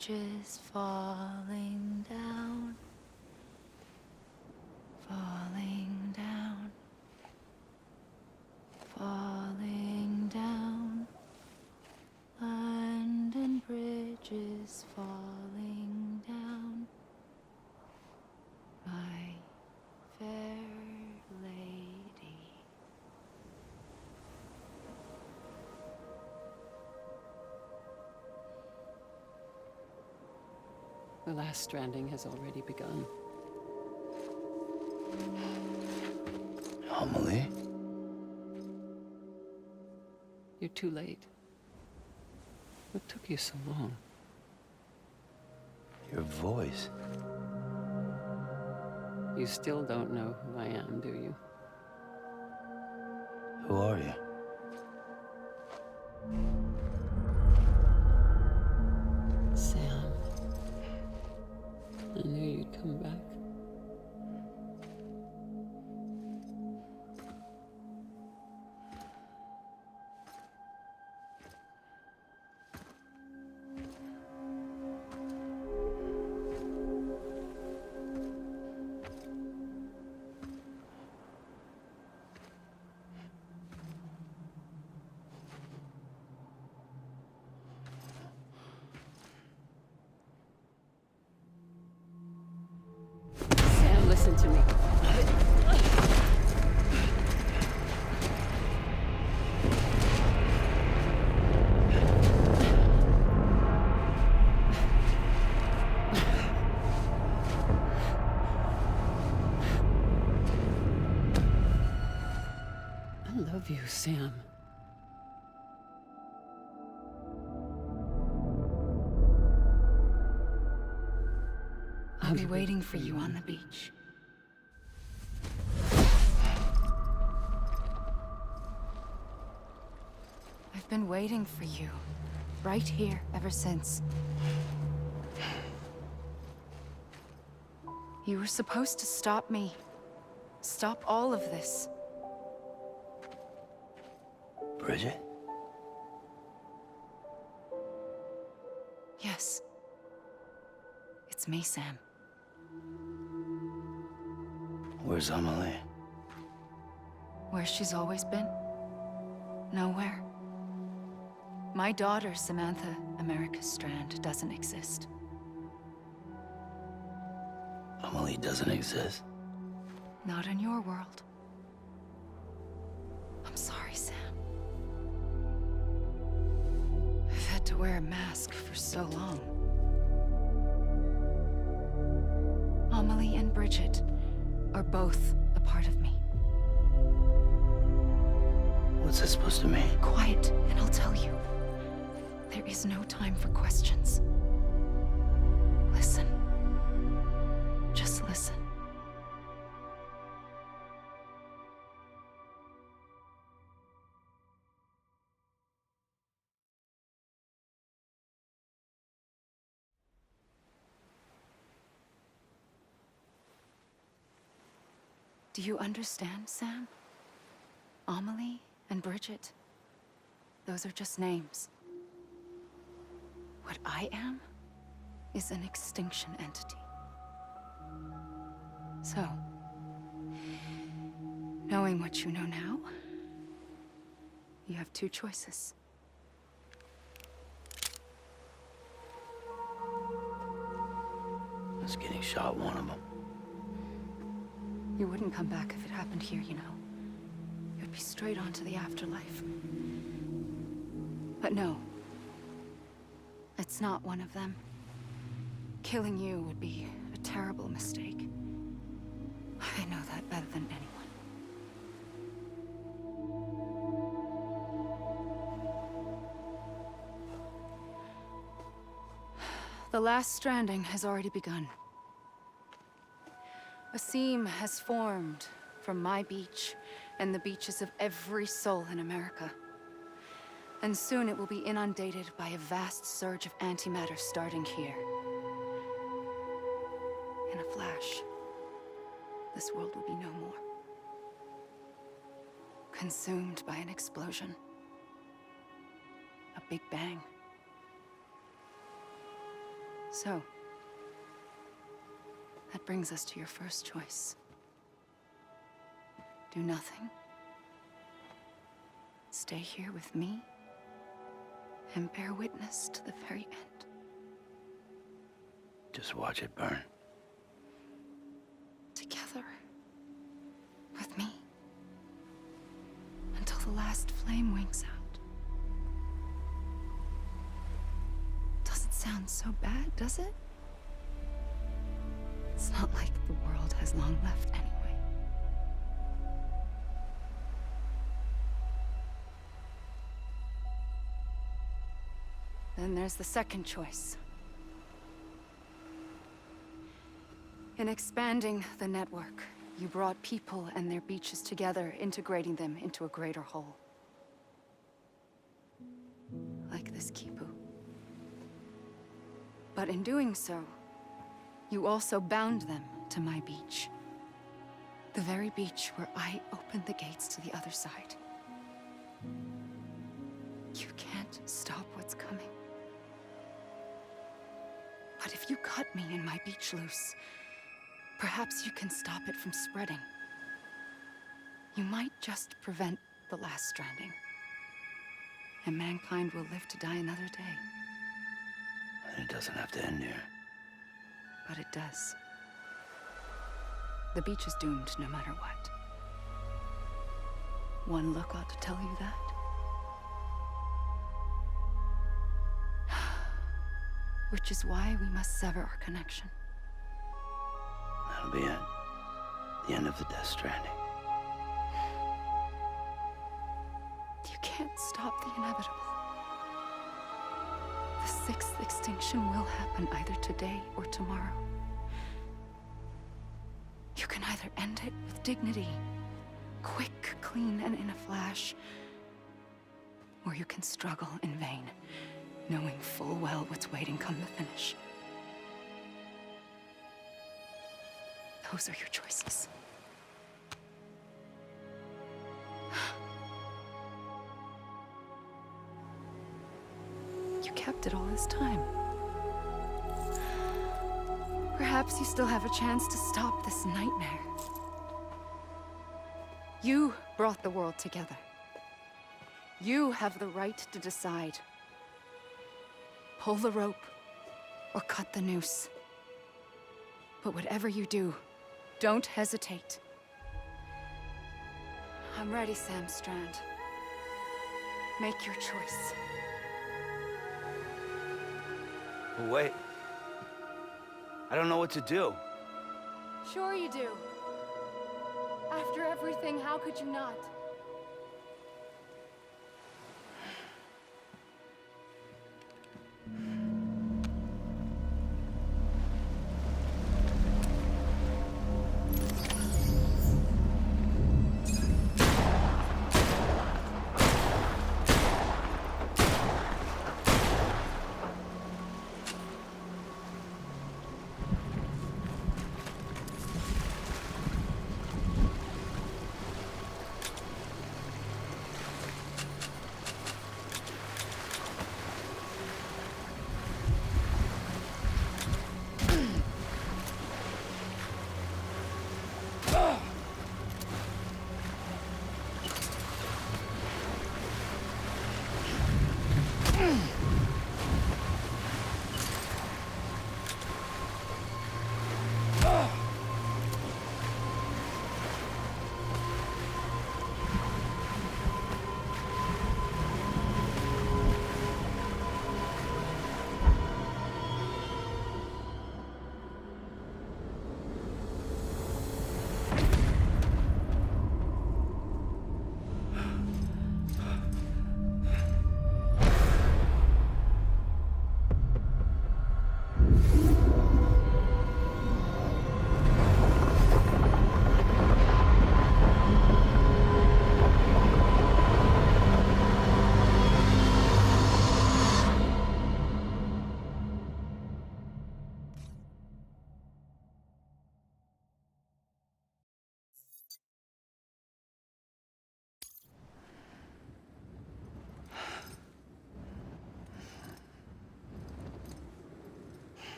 bridges falling down, falling down, falling down. London Bridge is falling down, my fair lady. The last stranding has already begun. Amelie? You're too late. What took you so long? Your voice. You still don't know who I am, do you? Who are you? Sam. I knew you'd come back. Sam, listen to me. I love you, Sam. I'll be waiting for you on the beach. I've been waiting for you, right here, ever since. You were supposed to stop me. Stop all of this. Bridget? Yes. It's me, Sam. Where's Amelie? Where she's always been. Nowhere. My daughter, Samantha America Strand, doesn't exist. Amelie doesn't exist. Not in your world. I'm sorry, Sam. I've had to wear a mask for so long. Amelie and Bridget are both a part of me. What's this supposed to mean? Quiet, and I'll tell you. There is no time for questions. Listen. Just listen. Do you understand, Sam? Amelie and Bridget, those are just names. What I am is an extinction entity. So, knowing what you know now, you have two choices. Is getting shot one of them? You wouldn't come back if it happened here, you know. You'd be straight on to the afterlife. But no. It's not one of them. Killing you would be a terrible mistake. I know that better than anyone. The last stranding has already begun. A seam has formed from my beach and the beaches of every soul in America. And soon it will be inundated by a vast surge of antimatter starting here. In a flash, this world will be no more. Consumed by an explosion. A big bang. So, that brings us to your first choice. Do nothing. Stay here with me and bear witness to the very end. Just watch it burn. Together. With me. Until the last flame winks out. Doesn't sound so bad, does it? It's not like the world has long left anyway. Then there's the second choice. In expanding the network, you brought people and their beaches together, integrating them into a greater whole. Like this Kipu. But in doing so, you also bound them to my beach. The very beach where I opened the gates to the other side. You can't stop what's coming. But if you cut me and my beach loose, perhaps you can stop it from spreading. You might just prevent the last stranding. And mankind will live to die another day. And it doesn't have to end here. But it does. The beach is doomed no matter what. One look ought to tell you that. Which is why we must sever our connection. That'll be it. The end of the Death Stranding. You can't stop the inevitable. The sixth extinction will happen either today or tomorrow. You can either end it with dignity, quick, clean, and in a flash, or you can struggle in vain, knowing full well what's waiting come the finish. Those are your choices. You kept it all this time. Perhaps you still have a chance to stop this nightmare. You brought the world together. You have the right to decide. Pull the rope, or cut the noose. But whatever you do, don't hesitate. I'm ready, Sam Strand. Make your choice. But wait. I don't know what to do. Sure you do. After everything, how could you not?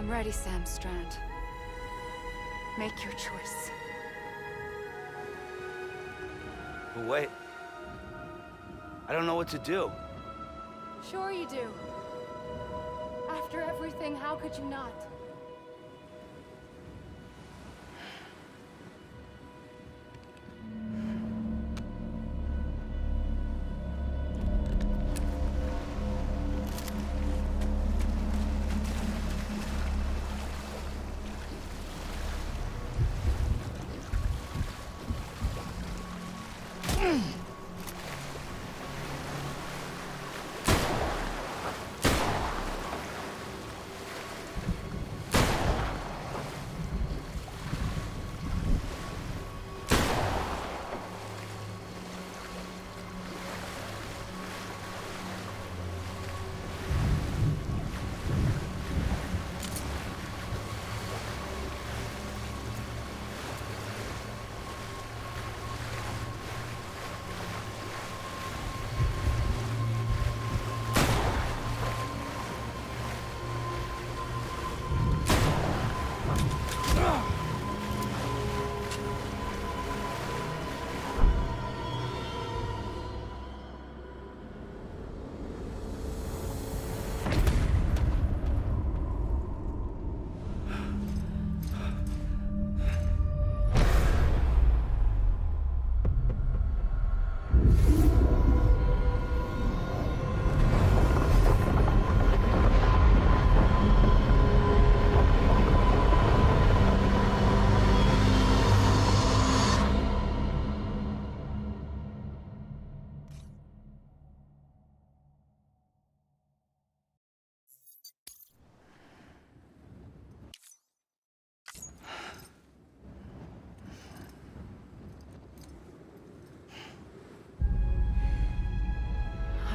I'm ready, Sam Strand. Make your choice. But wait. I don't know what to do. Sure you do. After everything, how could you not?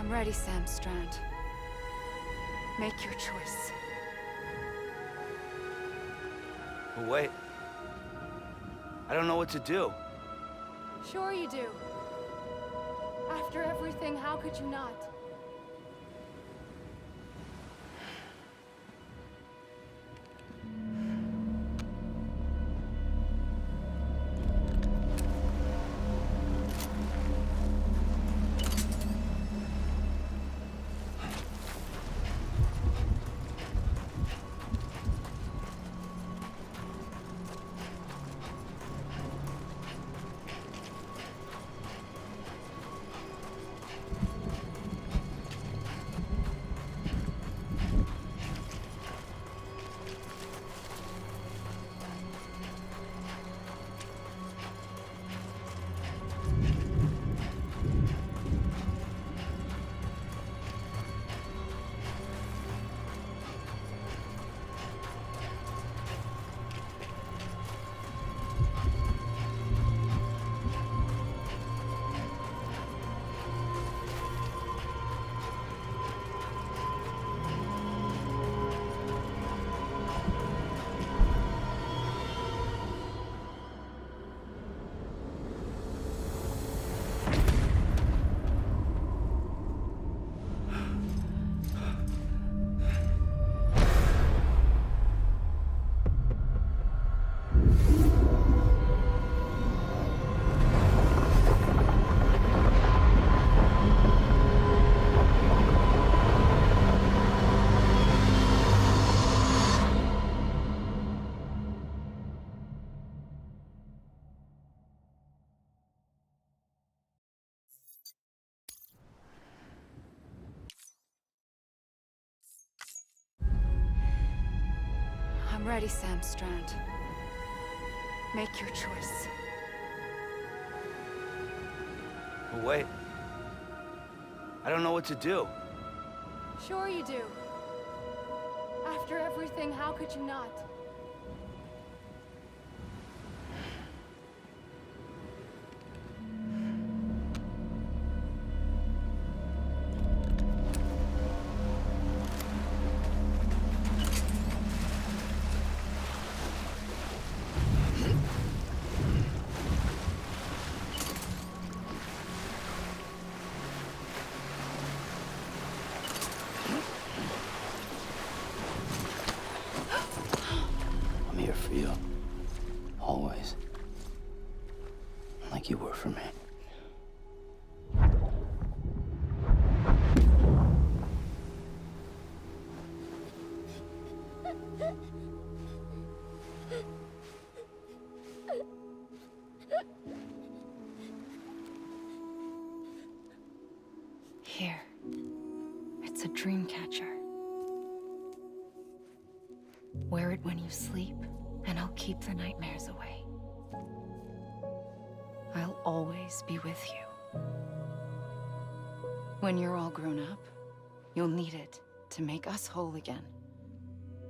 I'm ready, Sam Strand. Make your choice. But wait. I don't know what to do. Sure you do. After everything, how could you not? I'm ready, Sam Strand. Make your choice. But wait. I don't know what to do. Sure you do. After everything, how could you not? like you were for me. Here. It's a dream catcher. Wear it when you sleep, and I'll keep the nightmares away. I'll always be with you. When you're all grown up, you'll need it to make us whole again.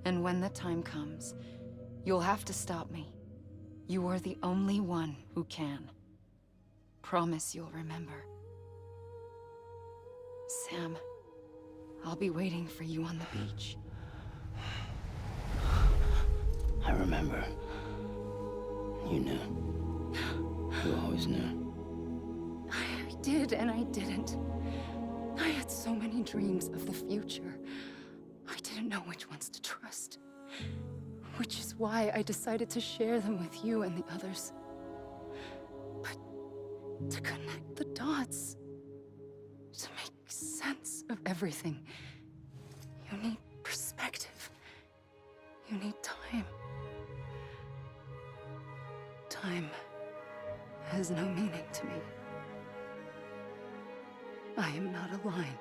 And when the time comes, you'll have to stop me. You are the only one who can. Promise you'll remember. Sam, I'll be waiting for you on the beach. I remember. You knew. You always knew. I did and I didn't. I had so many dreams of the future. I didn't know which ones to trust. Which is why I decided to share them with you and the others. But to connect the dots, to make sense of everything, you need perspective. You need time. Time has no meaning to me. I am not a line.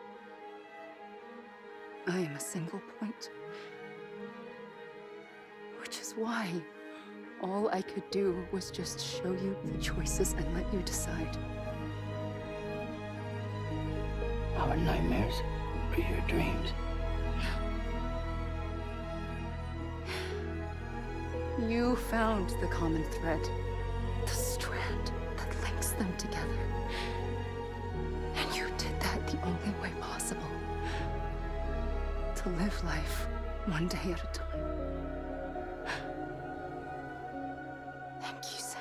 I am a single point. Which is why all I could do was just show you the choices and let you decide. Our nightmares are your dreams. You found the common thread, the strand that links them together. And you did that the only way possible. To live life one day at a time. Thank you, Sam.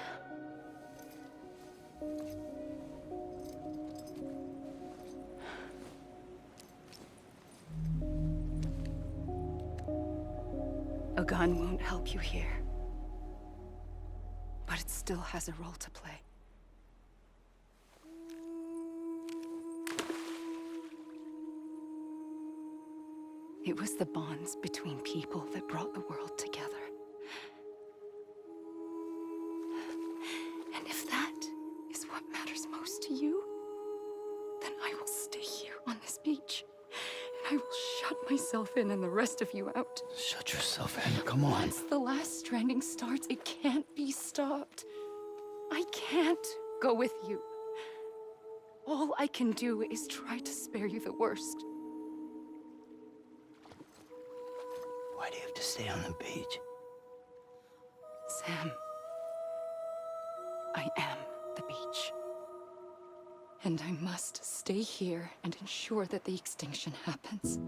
A gun won't help you here. But it still has a role to play. It was the bonds between people that brought the world together. And if that is what matters most to you, then I will stay here on this beach. And I will shut myself in and the rest of you out. Shut yourself in, come on. Once the last stranding starts, it can't be stopped. I can't go with you. All I can do is try to spare you the worst. Why do you have to stay on the beach? Sam, I am the beach. And I must stay here and ensure that the extinction happens.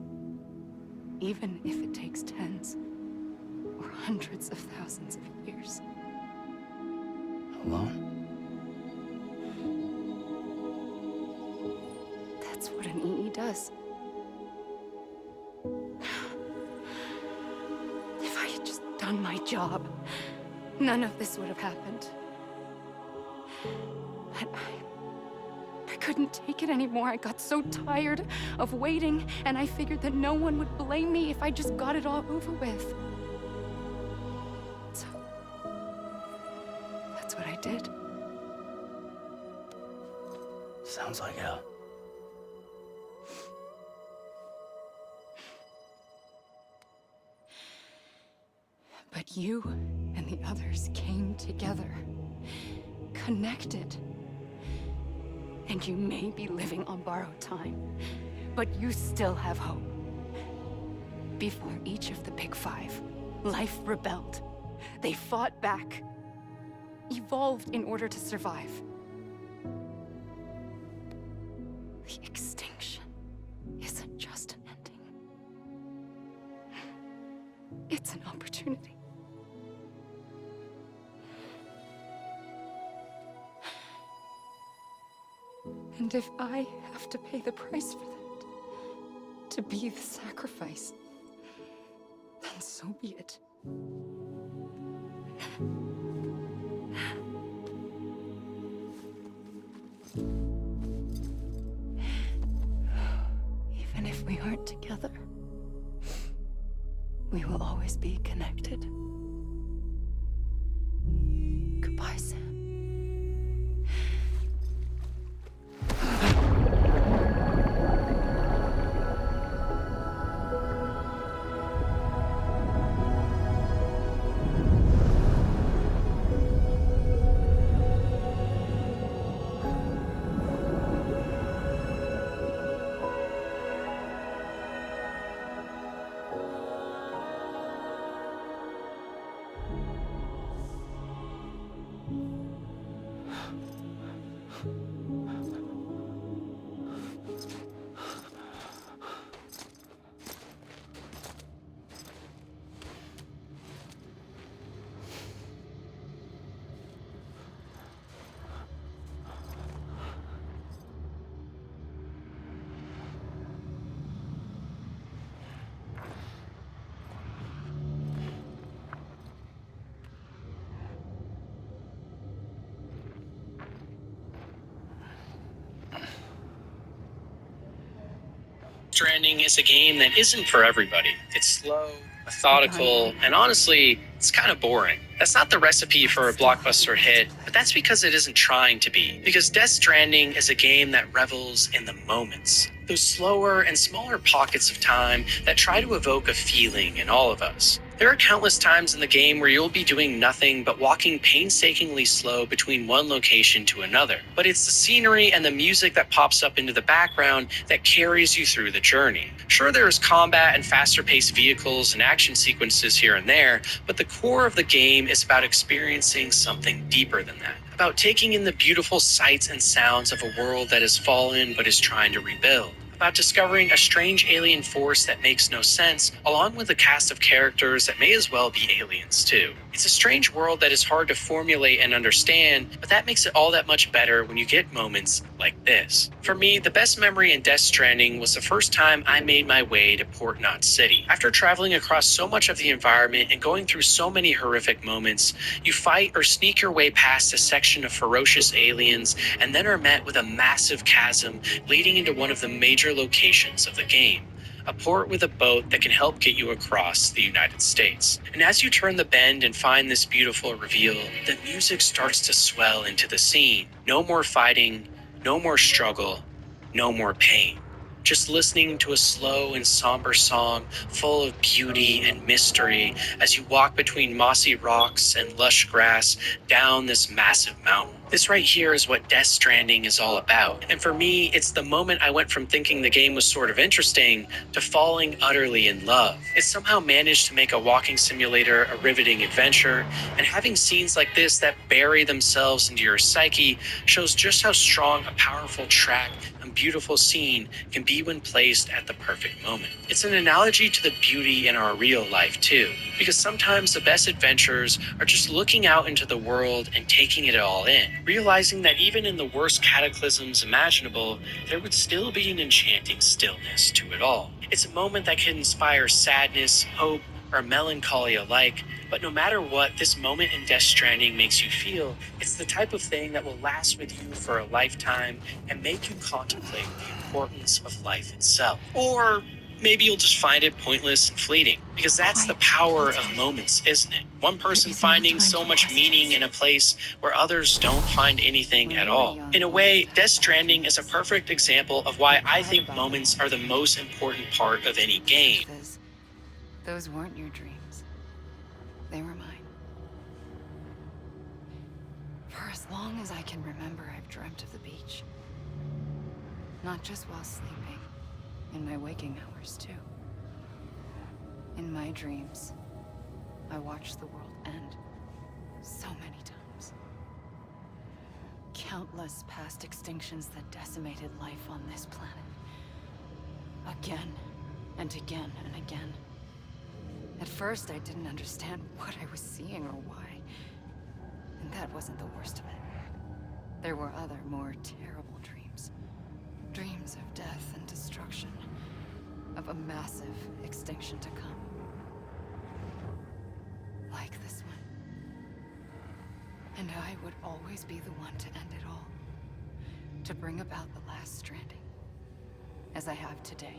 Even if it takes tens or hundreds of thousands of years. Alone? That's what an EE does. If I had just done my job, none of this would have happened. But I couldn't take it anymore. I got so tired of waiting, and I figured that no one would blame me if I just got it all over with. So, that's what I did. Sounds like hell. But you and the others came together, connected. And you may be living on borrowed time, but you still have hope. Before each of the Big Five, life rebelled. They fought back, evolved in order to survive. The extinction isn't just an ending. It's an opportunity. And if I have to pay the price for that, to be the sacrifice, then so be it. other. We will always be connected. Goodbye, Sam. Stranding is a game that isn't for everybody. It's slow, methodical, and honestly, it's kind of boring. That's not the recipe for a blockbuster hit, but that's because it isn't trying to be. Because Death Stranding is a game that revels in the moments. Those slower and smaller pockets of time that try to evoke a feeling in all of us. There are countless times in the game where you'll be doing nothing but walking painstakingly slow between one location to another. But it's the scenery and the music that pops up into the background that carries you through the journey. Sure, there is combat and faster-paced vehicles and action sequences here and there, but the core of the game is about experiencing something deeper than that. About taking in the beautiful sights and sounds of a world that has fallen but is trying to rebuild. About discovering a strange alien force that makes no sense, along with a cast of characters that may as well be aliens too. It's a strange world that is hard to formulate and understand, but that makes it all that much better when you get moments like this. For me, the best memory in Death Stranding was the first time I made my way to Port Knot City. After traveling across so much of the environment and going through so many horrific moments, you fight or sneak your way past a section of ferocious aliens and then are met with a massive chasm leading into one of the major locations of the game. A port with a boat that can help get you across the United States. And as you turn the bend and find this beautiful reveal, the music starts to swell into the scene. No more fighting, no more struggle, no more pain. Just listening to a slow and somber song full of beauty and mystery as you walk between mossy rocks and lush grass down this massive mountain. This right here is what Death Stranding is all about. And for me, it's the moment I went from thinking the game was sort of interesting to falling utterly in love. It somehow managed to make a walking simulator a riveting adventure, and having scenes like this that bury themselves into your psyche shows just how strong a powerful track and beautiful scene can be when placed at the perfect moment. It's an analogy to the beauty in our real life too, because sometimes the best adventures are just looking out into the world and taking it all in, realizing that even in the worst cataclysms imaginable, there would still be an enchanting stillness to it all. It's a moment that can inspire sadness, hope, or melancholy alike, but no matter what this moment in Death Stranding makes you feel, it's the type of thing that will last with you for a lifetime and make you contemplate the importance of life itself. Or maybe you'll just find it pointless and fleeting, because that's the power of moments, isn't it? One person finding so much meaning in a place where others don't find anything at all. In a way, Death Stranding is a perfect example of why I think moments are the most important part of any game. Those weren't your dreams. They were mine. For as long as I can remember, I've dreamt of the beach. Not just while sleeping, in my waking hours too. In my dreams, I watched the world end so many times. Countless past extinctions that decimated life on this planet. Again and again and again. At first, I didn't understand what I was seeing or why. And that wasn't the worst of it. There were other, more terrible dreams. Dreams of death and destruction. Of a massive extinction to come. Like this one. And I would always be the one to end it all. To bring about the last stranding. As I have today.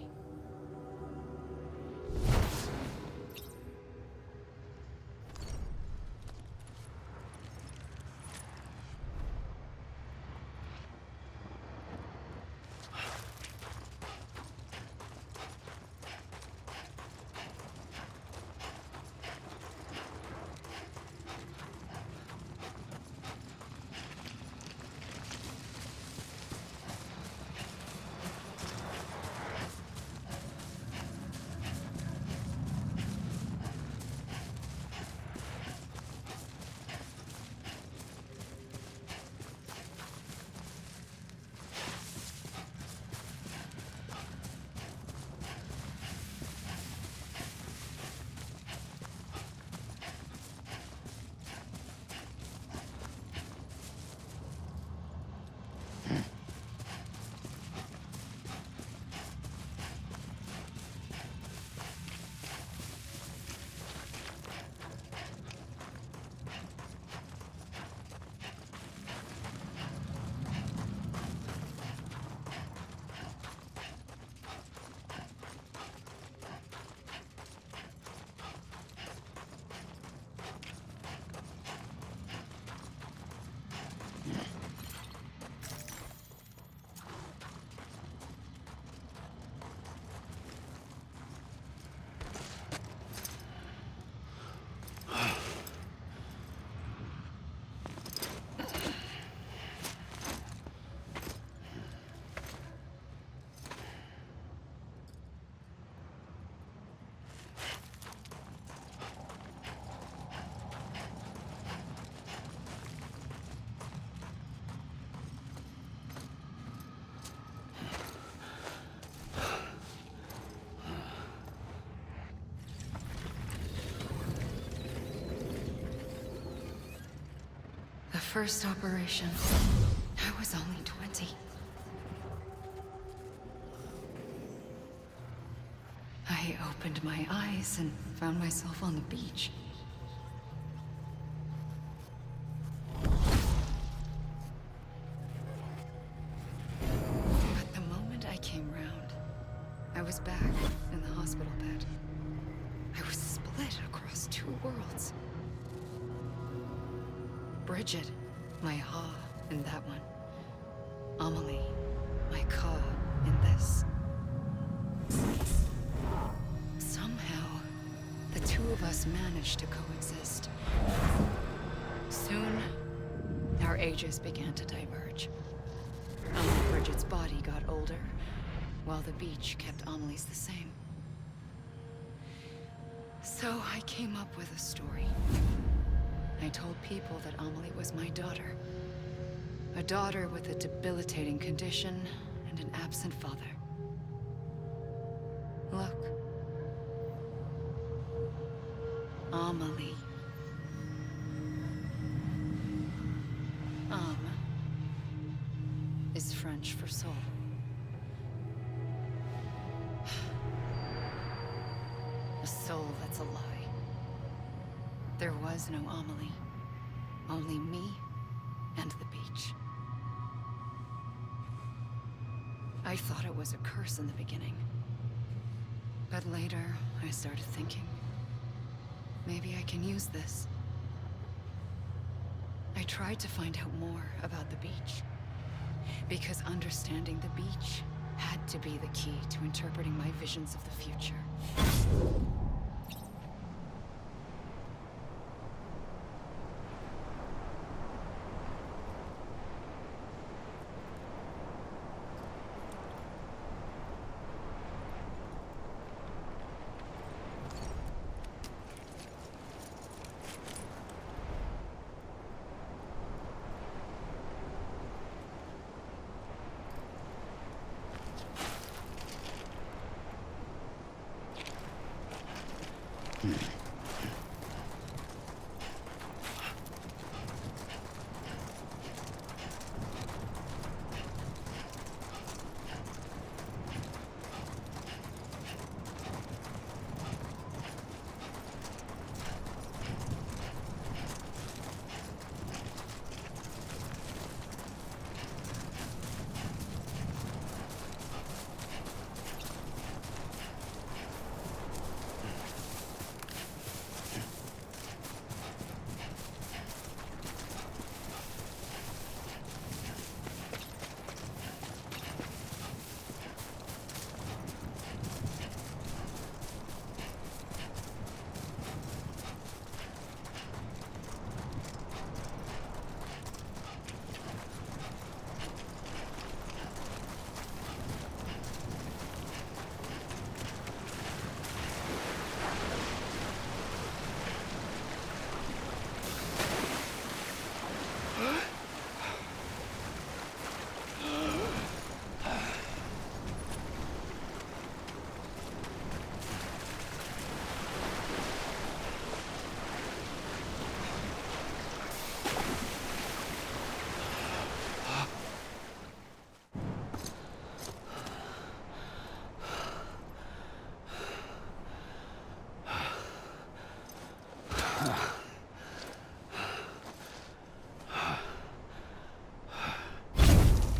first operation, I was only 20. I opened my eyes and found myself on the beach. But the moment I came round, I was back in the hospital bed. I was split across two worlds. Bridget, my Ha in that one. Amelie, my Ka in this. Somehow, the two of us managed to coexist. Soon, our ages began to diverge. Bridget's body got older, while the beach kept Amelie's the same. So I came up with a story. I told people that Amelie was my daughter. A daughter with a debilitating condition and an absent father. Look. Amelie. Is French for soul. A soul that's a lie. There was no Amelie. Only me and the beach. I thought it was a curse in the beginning. But later, I started thinking, maybe I can use this. I tried to find out more about the beach. Because understanding the beach had to be the key to interpreting my visions of the future.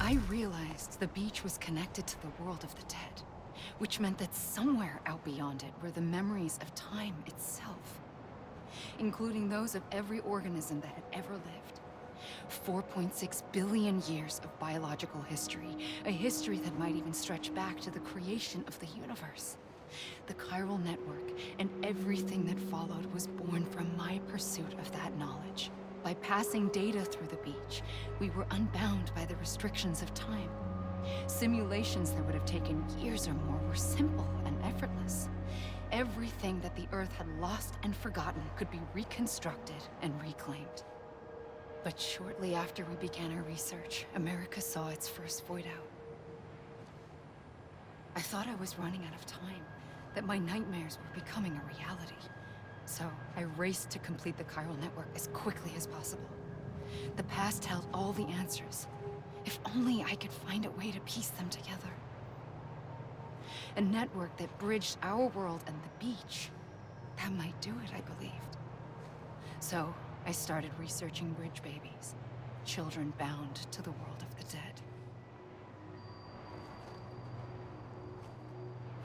I realized the beach was connected to the world of the dead, which meant that somewhere out beyond it were the memories of time itself, including those of every organism that had ever lived. 4.6 billion years of biological history, a history that might even stretch back to the creation of the universe. The chiral network and everything that followed was born from my pursuit of that knowledge. By passing data through the beach, we were unbound by the restrictions of time. Simulations that would have taken years or more were simple and effortless. Everything that the Earth had lost and forgotten could be reconstructed and reclaimed. But shortly after we began our research, America saw its first void out. I thought I was running out of time, that my nightmares were becoming a reality. So I raced to complete the chiral network as quickly as possible. The past held all the answers. If only I could find a way to piece them together. A network that bridged our world and the beach. That might do it, I believed. So, I started researching bridge babies. Children bound to the world of the dead.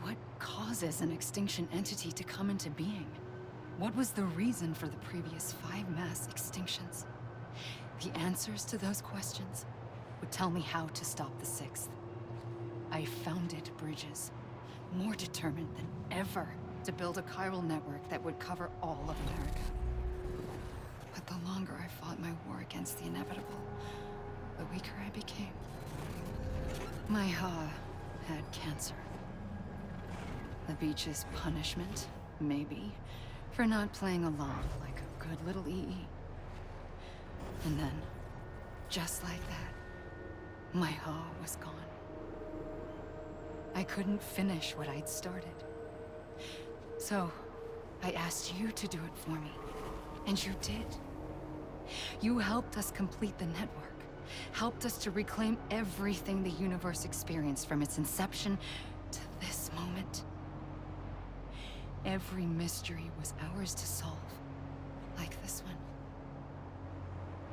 What causes an extinction entity to come into being? What was the reason for the previous 5 mass extinctions? The answers to those questions would tell me how to stop the 6th. I founded bridges, more determined than ever to build a chiral network that would cover all of America. But the longer I fought my war against the inevitable, the weaker I became. My Ha had cancer. The beach's punishment, maybe, for not playing along like a good little EE. And then, just like that, my Ha was gone. I couldn't finish what I'd started. So, I asked you to do it for me. And you did. You helped us complete the network. Helped us to reclaim everything the universe experienced from its inception to this moment. Every mystery was ours to solve. Like this one.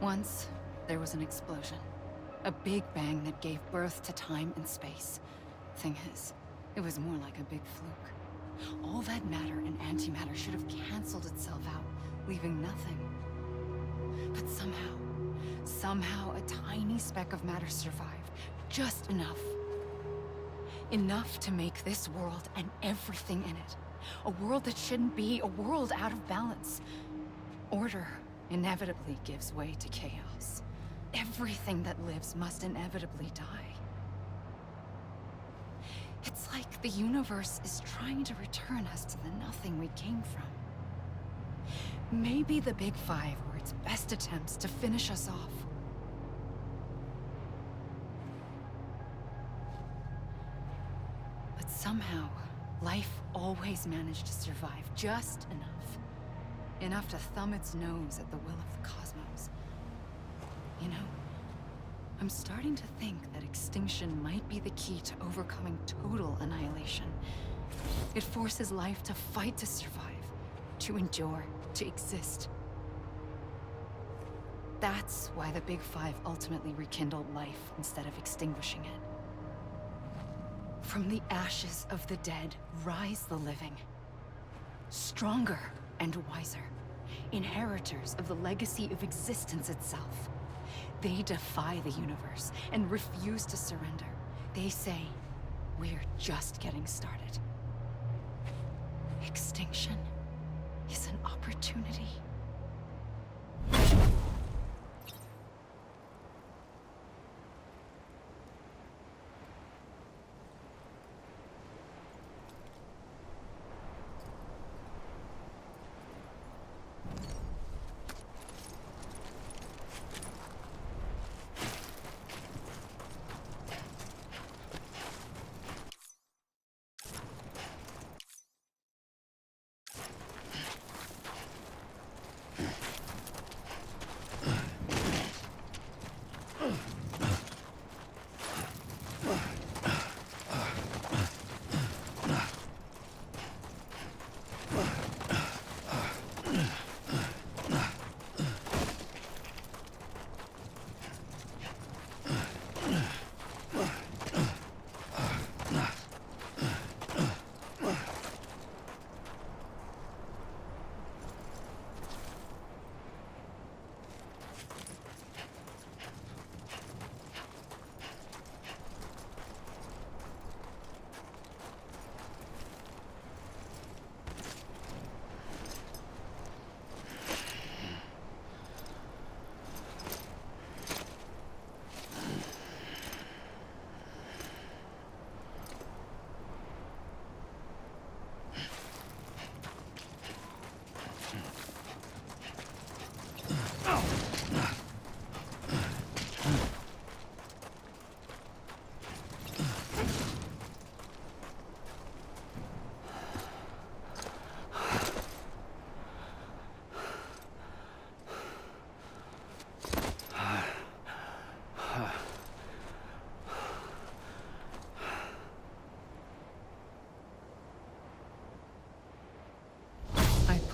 Once, there was an explosion. A big bang that gave birth to time and space. Thing is, it was more like a big fluke. All that matter and antimatter should have canceled itself out, leaving nothing. But somehow a tiny speck of matter survived. Just enough. Enough to make this world and everything in it. A world that shouldn't be, a world out of balance. Order inevitably gives way to chaos. Everything that lives must inevitably die. It's like the universe is trying to return us to the nothing we came from. Maybe the Big Five were its best attempts to finish us off. But somehow, life always managed to survive just enough. Enough to thumb its nose at the will of the cosmos. You know, I'm starting to think that extinction might be the key to overcoming total annihilation. It forces life to fight to survive, to endure, to exist. That's why the Big Five ultimately rekindled life instead of extinguishing it. From the ashes of the dead rise the living. Stronger and wiser. Inheritors of the legacy of existence itself. They defy the universe and refuse to surrender. They say, we're just getting started. Extinction is an opportunity.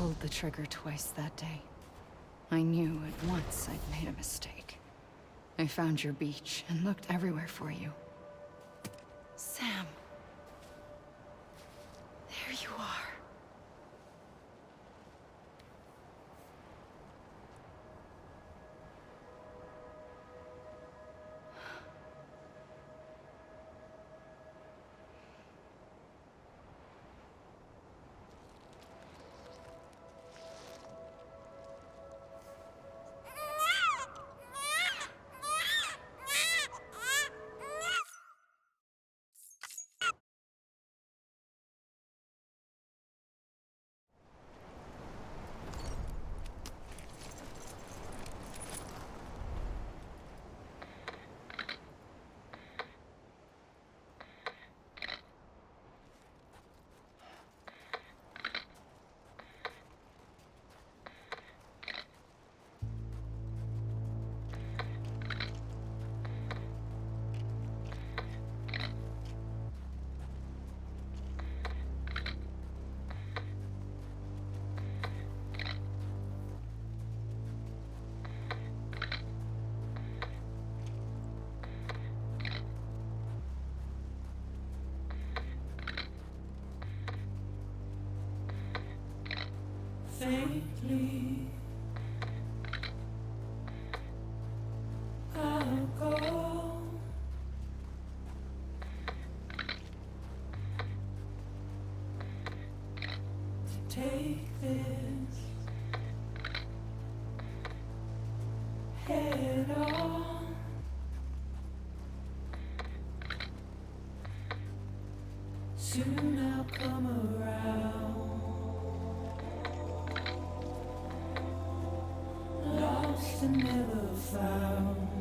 pulled the trigger twice that day. I knew at once I'd made a mistake. I found your beach and looked everywhere for you. Sam. There you are. Faintly, I'll go to take this head on. Soon I'll come around. Lost and never found.